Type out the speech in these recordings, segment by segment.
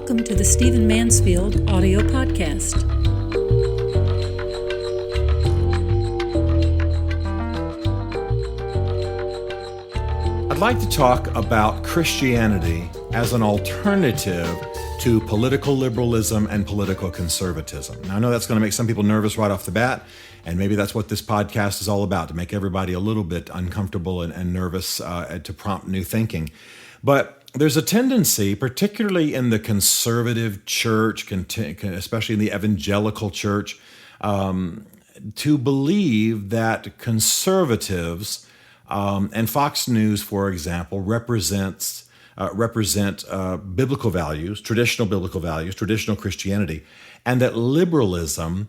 Welcome to the Stephen Mansfield audio podcast. I'd like to talk about Christianity as an alternative to political liberalism and political conservatism. Now, I know that's going to make some people nervous right off the bat, and maybe that's what this podcast is all about, to make everybody a little bit uncomfortable and nervous to prompt new thinking. But there's a tendency, particularly in the conservative church, especially in the evangelical church, to believe that conservatives and Fox News, for example, represent biblical values, traditional Christianity, and that liberalism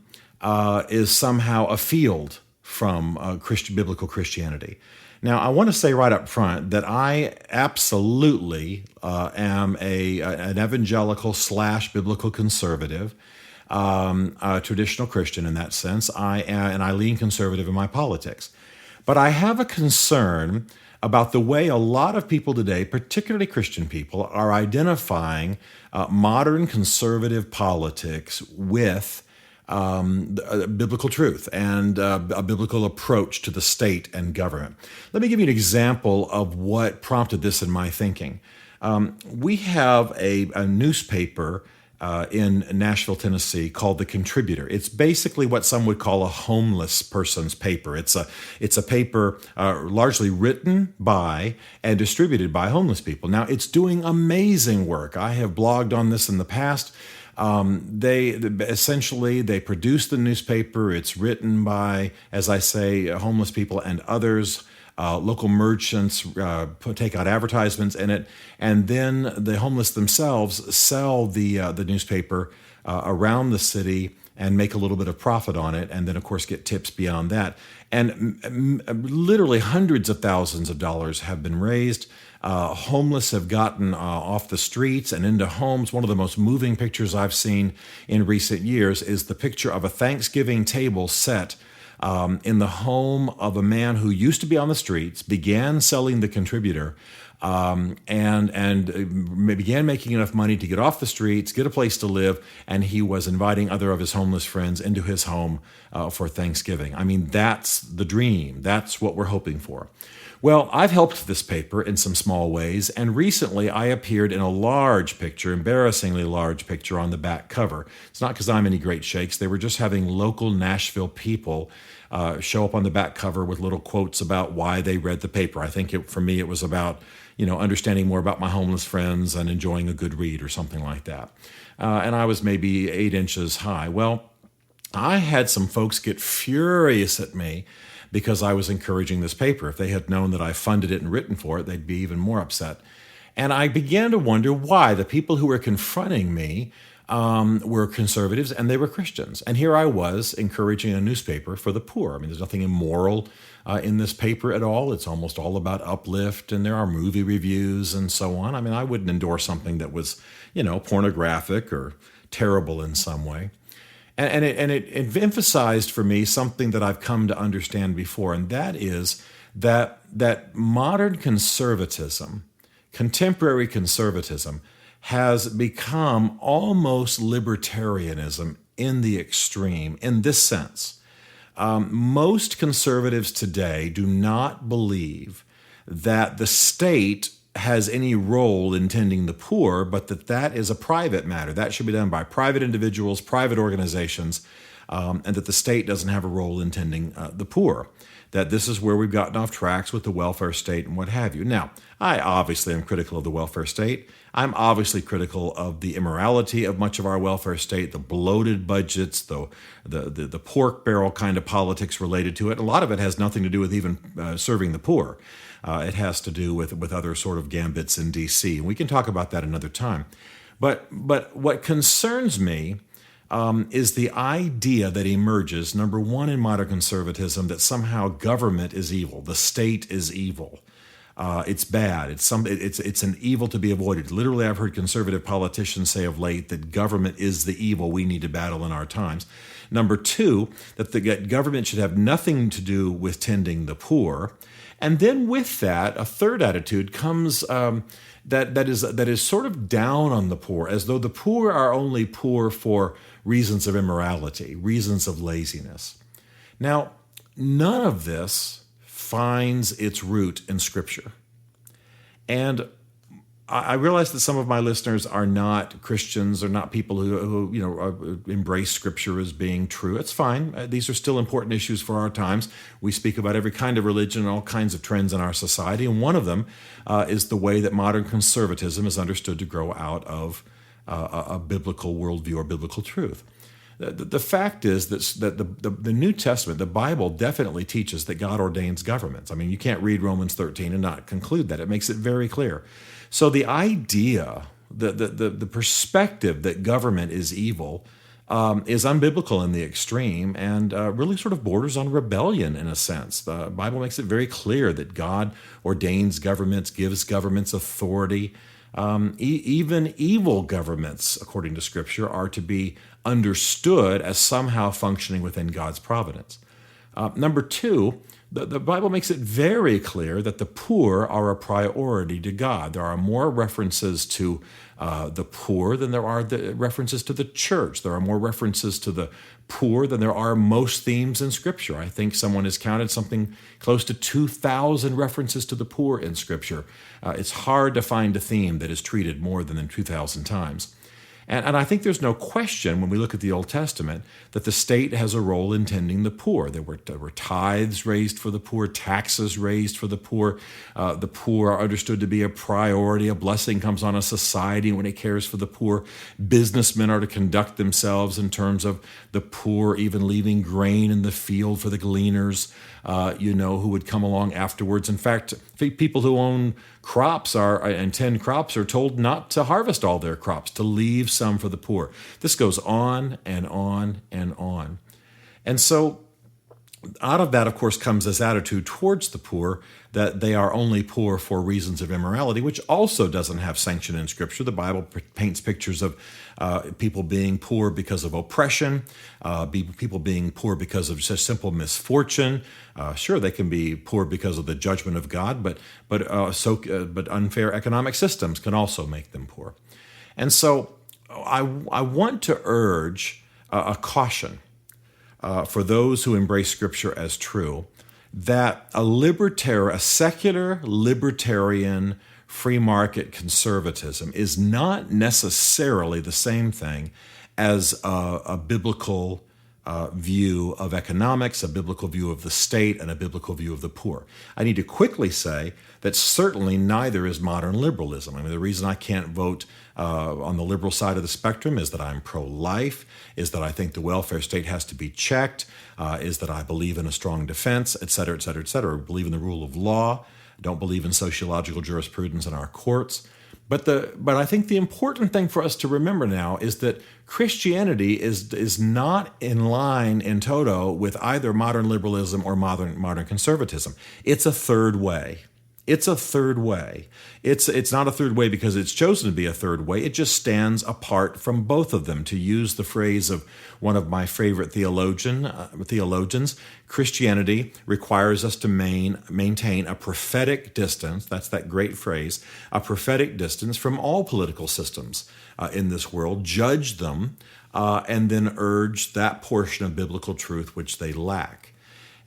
is somehow afield from biblical Christianity. Now, I want to say right up front that I absolutely am an evangelical / biblical conservative, a traditional Christian in that sense. I lean conservative in my politics. But I have a concern about the way a lot of people today, particularly Christian people, are identifying modern conservative politics with biblical truth and a biblical approach to the state and government. Let me give you an example of what prompted this in my thinking. We have a newspaper in Nashville, Tennessee, called The Contributor. It's basically what some would call a homeless person's paper. It's a paper largely written by and distributed by homeless people. Now, it's doing amazing work. I have blogged on this in the past. They produce the newspaper. It's written by, as I say, homeless people and others. Local merchants take out advertisements in it, and then the homeless themselves sell the newspaper around the city and make a little bit of profit on it, and then, of course, get tips beyond that. And literally hundreds of thousands of dollars have been raised. Homeless have gotten off the streets and into homes. One of the most moving pictures I've seen in recent years is the picture of a Thanksgiving table set in the home of a man who used to be on the streets, began selling The Contributor, and began making enough money to get off the streets, get a place to live, and he was inviting other of his homeless friends into his home for Thanksgiving. I mean, that's the dream. That's what we're hoping for. Well, I've helped this paper in some small ways, and recently I appeared in a large picture, embarrassingly large picture on the back cover. It's not because I'm any great shakes. They were just having local Nashville people show up on the back cover with little quotes about why they read the paper. I think for me it was about, understanding more about my homeless friends and enjoying a good read or something like that. And I was maybe 8 inches high. Well, I had some folks get furious at me because I was encouraging this paper. If they had known that I funded it and written for it, they'd be even more upset. And I began to wonder why. The people who were confronting me were conservatives and they were Christians. And here I was encouraging a newspaper for the poor. I mean, there's nothing immoral in this paper at all. It's almost all about uplift, and there are movie reviews and so on. I mean, I wouldn't endorse something that was, pornographic or terrible in some way. And it emphasized for me something that I've come to understand before, and that is that modern conservatism, contemporary conservatism, has become almost libertarianism in the extreme, in this sense. Most conservatives today do not believe that the state has any role in tending the poor, but that is a private matter. That should be done by private individuals, private organizations, and that the state doesn't have a role in tending the poor. That this is where we've gotten off tracks with the welfare state and what have you. Now, I obviously am critical of the welfare state. I'm obviously critical of the immorality of much of our welfare state, the bloated budgets, the pork barrel kind of politics related to it. A lot of it has nothing to do with even serving the poor. It has to do with other sort of gambits in D.C. And we can talk about that another time. But what concerns me is the idea that emerges, number one, in modern conservatism, that somehow government is evil, the state is evil. It's bad. It's an evil to be avoided. Literally, I've heard conservative politicians say of late that government is the evil we need to battle in our times. Number two, that the government should have nothing to do with tending the poor. And then with that, a third attitude comes that is sort of down on the poor, as though the poor are only poor for reasons of immorality, reasons of laziness. Now, none of this finds its root in Scripture. And I realize that some of my listeners are not Christians, or not people who embrace Scripture as being true. It's fine. These are still important issues for our times. We speak about every kind of religion and all kinds of trends in our society, and one of them is the way that modern conservatism is understood to grow out of a biblical worldview or biblical truth. The fact is that the New Testament, the Bible, definitely teaches that God ordains governments. I mean, you can't read Romans 13 and not conclude that. It makes it very clear. So the idea, the perspective that government is evil is unbiblical in the extreme, and really sort of borders on rebellion in a sense. The Bible makes it very clear that God ordains governments, gives governments authority. Even evil governments, according to Scripture, are to be understood as somehow functioning within God's providence. Number two, the Bible makes it very clear that the poor are a priority to God. There are more references to the poor than there are references to the church. There are more references to the poor than there are most themes in Scripture. I think someone has counted something close to 2,000 references to the poor in Scripture. It's hard to find a theme that is treated more than 2,000 times. And I think there's no question when we look at the Old Testament that the state has a role in tending the poor. There were tithes raised for the poor, taxes raised for the poor. The poor are understood to be a priority. A blessing comes on a society when it cares for the poor. Businessmen are to conduct themselves in terms of the poor, even leaving grain in the field for the gleaners, who would come along afterwards. In fact, people who own crops and tend crops are told not to harvest all their crops, to leave some for the poor. This goes on and on and on. And so out of that, of course, comes this attitude towards the poor that they are only poor for reasons of immorality, which also doesn't have sanction in Scripture. The Bible paints pictures of people being poor because of oppression, people being poor because of just simple misfortune. Sure, they can be poor because of the judgment of God, but unfair economic systems can also make them poor. And so I want to urge a caution for those who embrace Scripture as true, that a secular libertarian free market conservatism is not necessarily the same thing as a biblical view of economics, a biblical view of the state, and a biblical view of the poor. I need to quickly say that certainly neither is modern liberalism. I mean, the reason I can't vote on the liberal side of the spectrum is that I'm pro-life, is that I think the welfare state has to be checked, is that I believe in a strong defense, et cetera, et cetera, et cetera. I believe in the rule of law, don't believe in sociological jurisprudence in our courts. But I think the important thing for us to remember now is that Christianity is not in line in toto with either modern liberalism or modern conservatism. It's a third way. It's a third way. It's not a third way because it's chosen to be a third way. It just stands apart from both of them. To use the phrase of one of my favorite theologians, Christianity requires us to maintain a prophetic distance. That's that great phrase, a prophetic distance from all political systems in this world, judge them, and then urge that portion of biblical truth which they lack.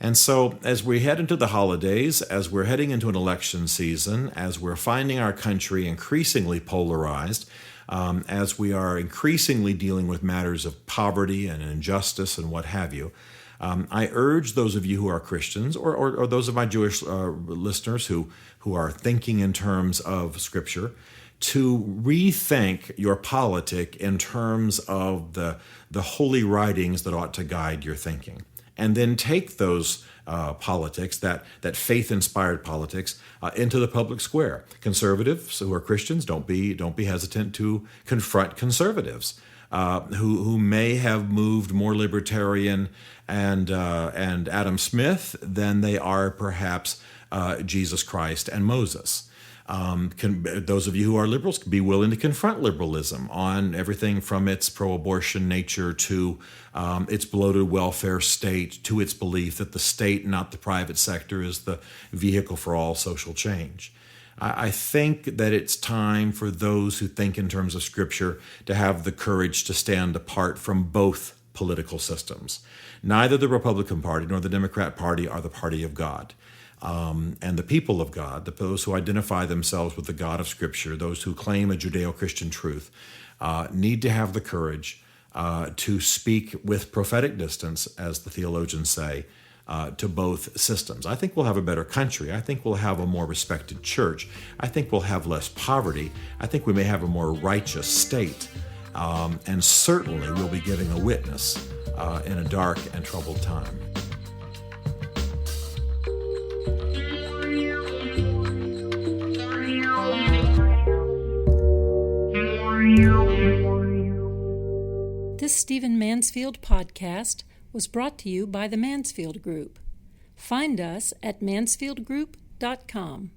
And so as we head into the holidays, as we're heading into an election season, as we're finding our country increasingly polarized, as we are increasingly dealing with matters of poverty and injustice and what have you, I urge those of you who are Christians or those of my Jewish listeners who are thinking in terms of Scripture to rethink your politic in terms of the holy writings that ought to guide your thinking. And then take those politics, that faith-inspired politics, into the public square. Conservatives who are Christians, don't be hesitant to confront conservatives who may have moved more libertarian and Adam Smith than they are perhaps Jesus Christ and Moses. Those of you who are liberals can be willing to confront liberalism on everything from its pro-abortion nature to its bloated welfare state to its belief that the state, not the private sector, is the vehicle for all social change. I think that it's time for those who think in terms of Scripture to have the courage to stand apart from both political systems. Neither the Republican Party nor the Democrat Party are the party of God. And the people of God, those who identify themselves with the God of Scripture, those who claim a Judeo-Christian truth, need to have the courage to speak with prophetic distance, as the theologians say, to both systems. I think we'll have a better country. I think we'll have a more respected church. I think we'll have less poverty. I think we may have a more righteous state. And certainly we'll be giving a witness in a dark and troubled time. This Stephen Mansfield podcast was brought to you by the Mansfield Group. Find us at mansfieldgroup.com.